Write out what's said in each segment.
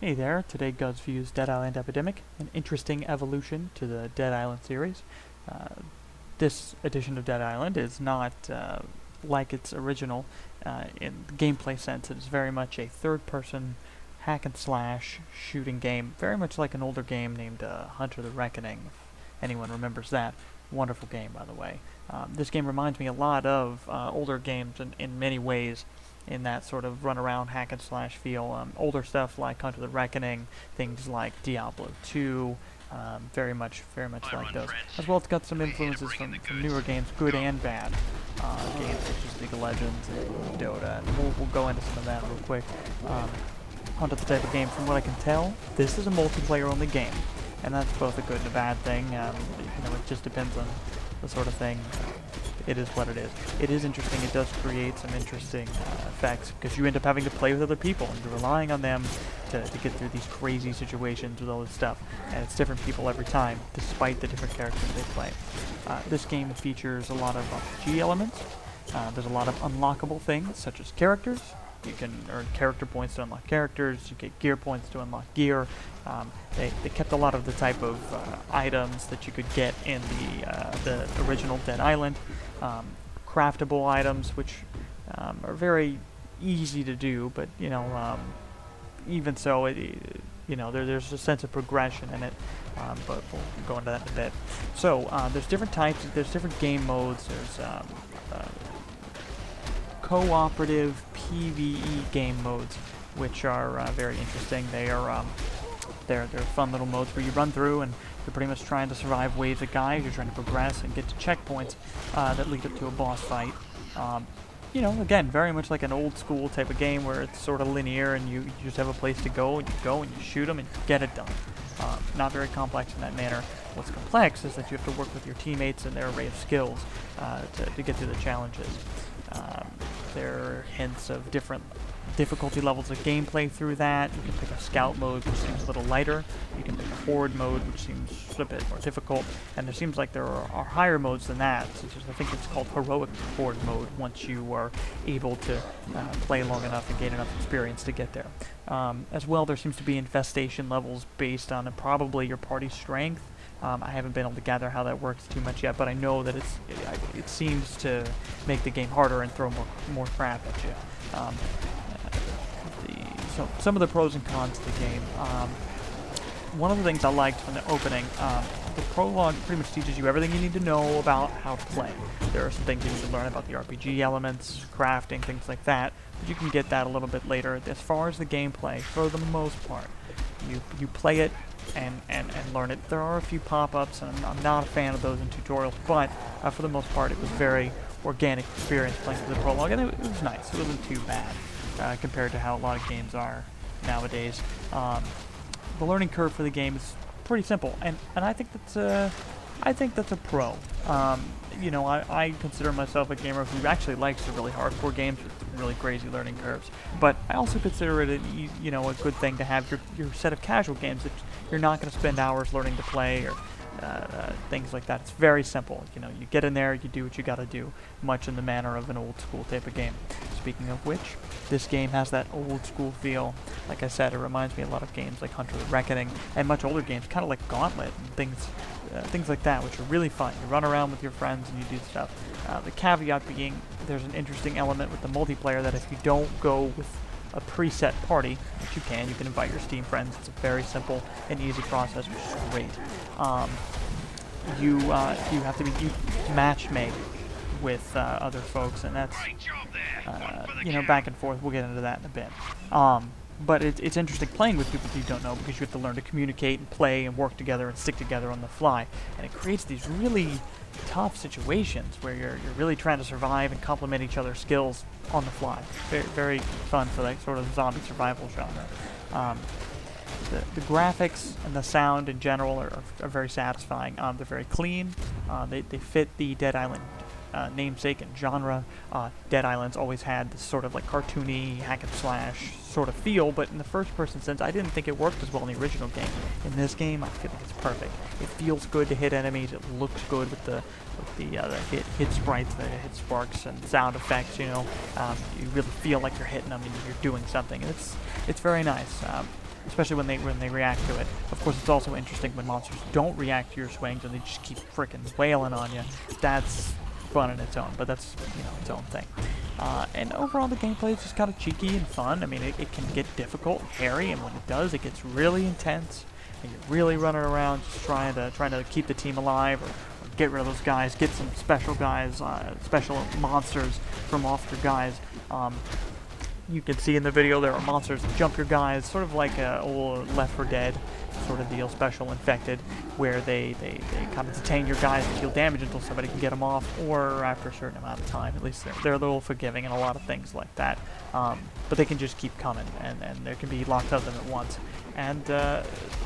Hey there, today Guzviews Dead Island Epidemic, an interesting evolution to the Dead Island series. This edition of Dead Island is not like its original in the gameplay sense. It is very much a third-person hack and slash shooting game, very much like an older game named Hunter the Reckoning, if anyone remembers that. Wonderful game, by the way. This game reminds me a lot of older games in many ways, in that sort of run-around hack-and-slash feel. Older stuff like Hunter the Reckoning, things like Diablo 2, very much like those. As well, it's got some influences from newer games, good and bad. Games such as League of Legends and Dota, and we'll go into some of that real quick. Onto the type of game, from what I can tell, this is a multiplayer-only game, and that's both a good and a bad thing. It just depends on the sort of thing. It is what it is. It is interesting. It does create some interesting effects because you end up having to play with other people and you're relying on them to get through these crazy situations with all this stuff. And it's different people every time, despite the different characters they play. This game features a lot of RPG elements. There's a lot of unlockable things, such as characters. You can earn character points to unlock characters. You get gear points to unlock gear. They kept a lot of the type of items that you could get in the original Dead Island. Craftable items, which are very easy to do, but even so, there's a sense of progression in it. But we'll go into that in a bit. So there's different types. There's different game modes. There's cooperative PvE game modes, which are very interesting. They're fun little modes where you run through and you're pretty much trying to survive waves of guys. You're trying to progress and get to checkpoints that lead up to a boss fight. Again, very much like an old school type of game where it's sort of linear and you just have a place to go and you shoot them and you get it done. Not very complex in that manner. What's complex is that you have to work with your teammates and their array of skills to get through the challenges. There are hints of different difficulty levels of gameplay through that. You can pick a scout mode, which seems a little lighter. You can pick a horde mode, which seems a bit more difficult. And there seems like there are higher modes than that, such as I think it's called heroic horde mode, once you are able to play long enough and gain enough experience to get there. As well, there seems to be infestation levels based on probably your party's strength. I haven't been able to gather how that works too much yet, but I know that it seems to make the game harder and throw more crap at you. So some of the pros and cons of the game. One of the things I liked from the opening, the prologue pretty much teaches you everything you need to know about how to play. There are some things you need to learn about the RPG elements, crafting, things like that, but you can get that a little bit later. As far as the gameplay, for the most part, you play it and learn it. There are a few pop-ups, and I'm not a fan of those in tutorials, but for the most part, it was very organic experience playing through the prologue, and it was nice. It wasn't too bad compared to how a lot of games are nowadays. The learning curve for the game is pretty simple, and I think that's a pro. I consider myself a gamer who actually likes the really hardcore games with really crazy learning curves. But I also consider it a good thing to have your set of casual games that you're not going to spend hours learning to play or things like that. It's very simple. You get in there, you do what you got to do, much in the manner of an old school type of game. Speaking of which, this game has that old school feel. Like I said, it reminds me a lot of games like Hunter the Reckoning and much older games, kind of like Gauntlet and things like that, which are really fun. You run around with your friends and you do stuff. The caveat being, there's an interesting element with the multiplayer that if you don't go with a preset party, which you can invite your Steam friends. It's a very simple and easy process, which is great. You have to be matchmake with other folks, and that's back and forth. We'll get into that in a bit. But it's interesting playing with people you don't know because you have to learn to communicate and play and work together and stick together on the fly, and it creates these really tough situations where you're really trying to survive and complement each other's skills on the fly. Very, very fun for that sort of zombie survival genre. The graphics and the sound in general are very satisfying. They're very clean. They fit the Dead Island namesake and genre. Dead Island's always had this sort of like cartoony hack and slash sort of feel, but in the first person sense I didn't think it worked as well in the original game. In this game I feel like it's perfect. It feels good to hit enemies, it looks good with the hit sprites, the hit sparks and sound effects, you really feel like you're hitting them and you're doing something. It's very nice. especially when they react to it. Of course, it's also interesting when monsters don't react to your swings and they just keep freaking wailing on you. That's fun in its own, but that's, you know, its own thing. And overall, the gameplay is just kind of cheeky and fun. I mean, it can get difficult and hairy, and when it does, it gets really intense. And you're really running around just trying to keep the team alive, or get rid of those guys, get some special guys, special monsters from off your guys. You can see in the video there are monsters that jump your guys, sort of like a old Left 4 Dead sort of deal, special infected, where they kind of detain your guys and deal damage until somebody can get them off, or after a certain amount of time. At least they're a little forgiving and a lot of things like that. But they can just keep coming, and there can be lots of them at once. And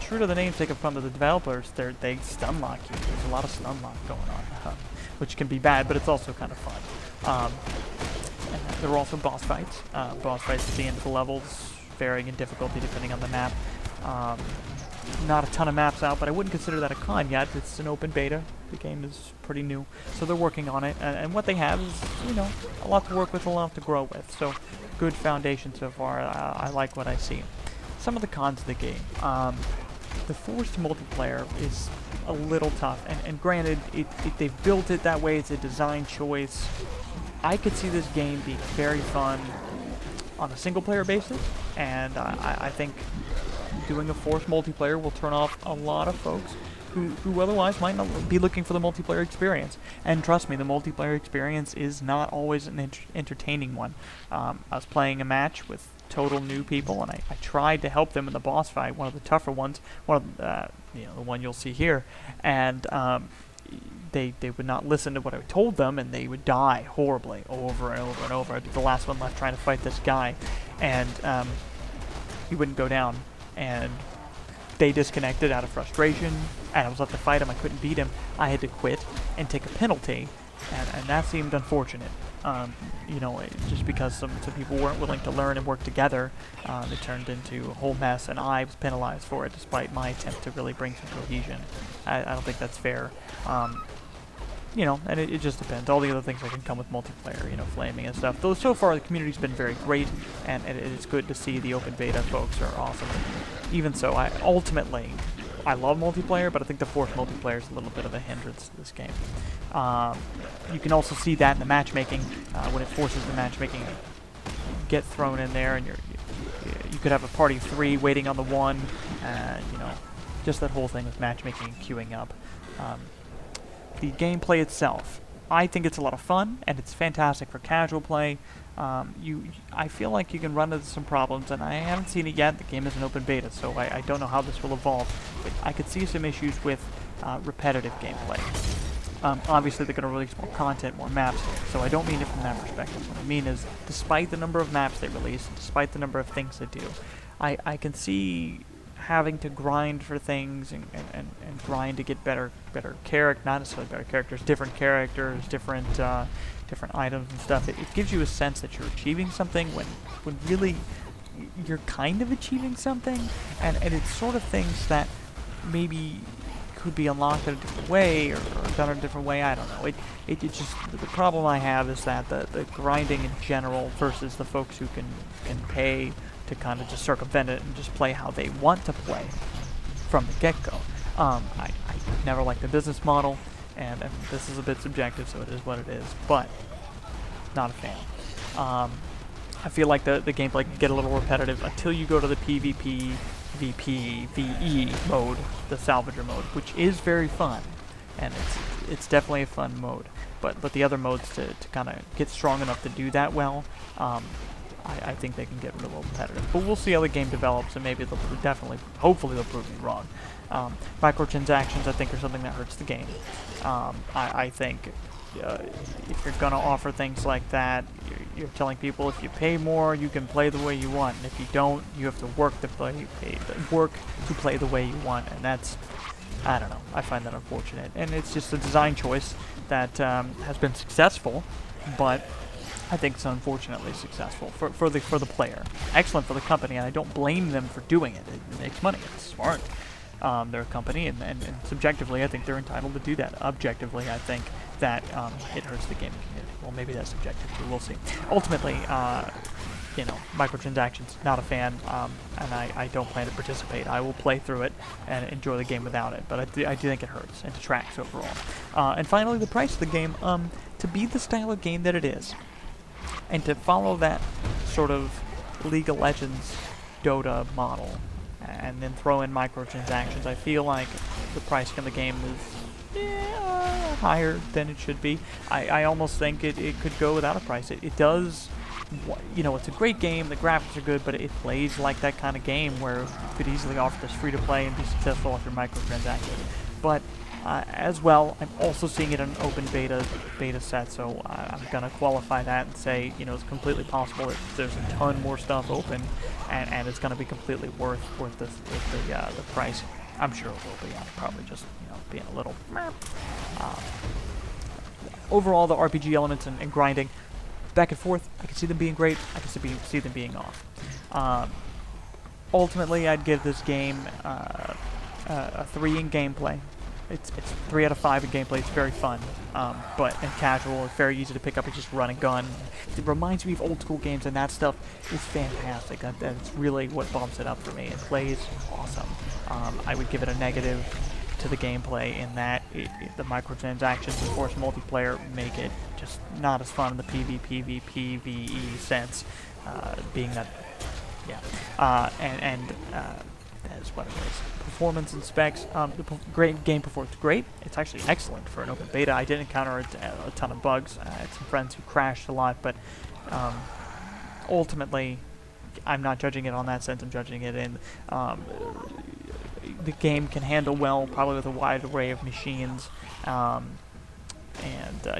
true to the namesake of fun of the developers, they stun lock you. There's a lot of stun lock going on, which can be bad, but it's also kind of fun. And there are also boss fights. Boss fights at the end of the levels, varying in difficulty depending on the map. Not a ton of maps out, but I wouldn't consider that a con yet. It's an open beta. The game is pretty new, so they're working on it. And what they have is, you know, a lot to work with, a lot to grow with. So, good foundation so far. I like what I see. Some of the cons of the game. The forced multiplayer is a little tough, and granted, they've built it that way. It's a design choice. I could see this game being very fun on a single-player basis, and I think doing a forced multiplayer will turn off a lot of folks who otherwise might not be looking for the multiplayer experience. And trust me, the multiplayer experience is not always an entertaining one. I was playing a match with total new people, and I tried to help them in the boss fight, one of the tougher ones, one of the one you'll see here, and they would not listen to what I told them, and they would die horribly over and over and over. I'd be the last one left trying to fight this guy, and he wouldn't go down, and they disconnected out of frustration, and I was left to fight him. I couldn't beat him. I had to quit and take a penalty, and that seemed unfortunate. Just because some people weren't willing to learn and work together, it turned into a whole mess, and I was penalized for it despite my attempt to really bring some cohesion. I don't think that's fair. And it just depends. All the other things that can come with multiplayer, flaming and stuff. Though so far the community's been very great, and it's good to see the open beta folks are awesome. Even so, I love multiplayer, but I think the forced multiplayer is a little bit of a hindrance to this game. You can also see that in the matchmaking, when it forces the matchmaking to get thrown in there, and you could have a party of 3 waiting on the 1, and just that whole thing with matchmaking and queuing up. The gameplay itself, I think it's a lot of fun, and it's fantastic for casual play. I feel like you can run into some problems, and I haven't seen it yet. The game is an open beta, so I don't know how this will evolve. But I could see some issues with repetitive gameplay. Obviously, they're going to release more content, more maps, so I don't mean it from that perspective. What I mean is, despite the number of maps they release, despite the number of things they do, I can see having to grind for things and grind to get better character, not necessarily better characters, different items and stuff. It gives you a sense that you're achieving something when really you're kind of achieving something, and it's sort of things that maybe could be unlocked in a different way or done in a different way. I don't know. It just, the problem I have is that the grinding in general versus the folks who can pay to kind of just circumvent it and just play how they want to play from the get-go. I never liked the business model, and this is a bit subjective, so it is what it is, but not a fan. I feel like the gameplay can get a little repetitive until you go to the PvP, VP, VE mode, the salvager mode, which is very fun, and it's definitely a fun mode. But the other modes to kind of get strong enough to do that well, I think they can get a little repetitive. But we'll see how the game develops, and maybe hopefully they'll prove me wrong. Microtransactions, I think, are something that hurts the game. I think if you're going to offer things like that, you're telling people if you pay more, you can play the way you want, and if you don't, you have to work to play the way you want, and that's, I don't know, I find that unfortunate. And it's just a design choice that has been successful, but I think it's unfortunately successful for the player. Excellent for the company, and I don't blame them for doing it. It makes money. It's smart. They're a company, and subjectively, I think they're entitled to do that. Objectively, I think that it hurts the gaming community. Well, maybe that's subjective too. We'll see. Ultimately, microtransactions, not a fan, and I don't plan to participate. I will play through it and enjoy the game without it, but I do think it hurts and detracts overall. And finally, the price of the game. To be the style of game that it is, and to follow that sort of League of Legends Dota model, and then throw in microtransactions, I feel like the pricing of the game is higher than it should be. I almost think it could go without a price. It does, it's a great game, the graphics are good, but it plays like that kind of game where you could easily offer this free-to-play and be successful with your microtransactions. But as well, I'm also seeing it in an open beta set, so I'm going to qualify that and say, it's completely possible that there's a ton more stuff open, and it's going to be completely worth the price. I'm sure it will be. I'm probably just, being a little overall, the RPG elements and grinding, back and forth, I can see them being great, I can see them being off. Ultimately, I'd give this game a 3 in gameplay. It's 3 out of 5 in gameplay. It's very fun, but in casual, it's very easy to pick up and just run and gun. It reminds me of old school games, and that stuff is fantastic. That's really what bumps it up for me. It plays awesome. I would give it a negative to the gameplay in that the microtransactions and forced multiplayer make it just not as fun in the PvP, PvE sense, being that, that is what it is. Performance and specs, the game performs great. It's actually excellent for an open beta. I did encounter a ton of bugs. I had some friends who crashed a lot, but ultimately, I'm not judging it on that sense. I'm judging it in the game can handle well, probably with a wide array of machines, and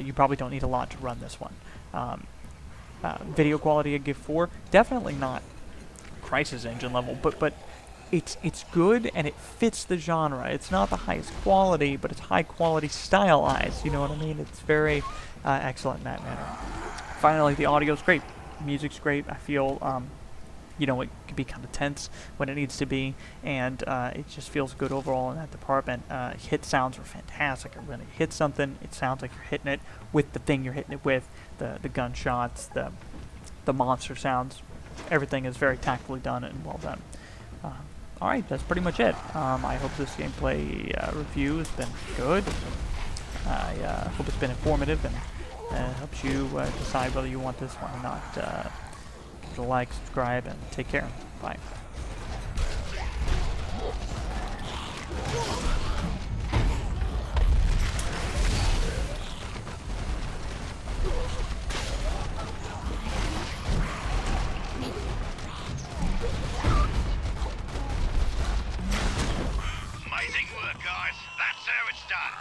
you probably don't need a lot to run this one. Video quality, I give 4. Definitely not Crysis Engine level, but it's good and it fits the genre. It's not the highest quality, but it's high quality stylized. You know what I mean? It's very excellent in that manner. Finally, the audio's great. Music's great. I feel it can be kind of tense when it needs to be, and it just feels good overall in that department. Hit sounds are fantastic. When you hit something, it sounds like you're hitting it with the thing you're hitting it with. The gunshots, the monster sounds, everything is very tactfully done and well done. Alright, that's pretty much it. I hope this gameplay review has been good. I hope it's been informative and helps you decide whether you want this one or not. Give it a like, subscribe, and take care. Bye. Amazing work, guys. That's how it's done.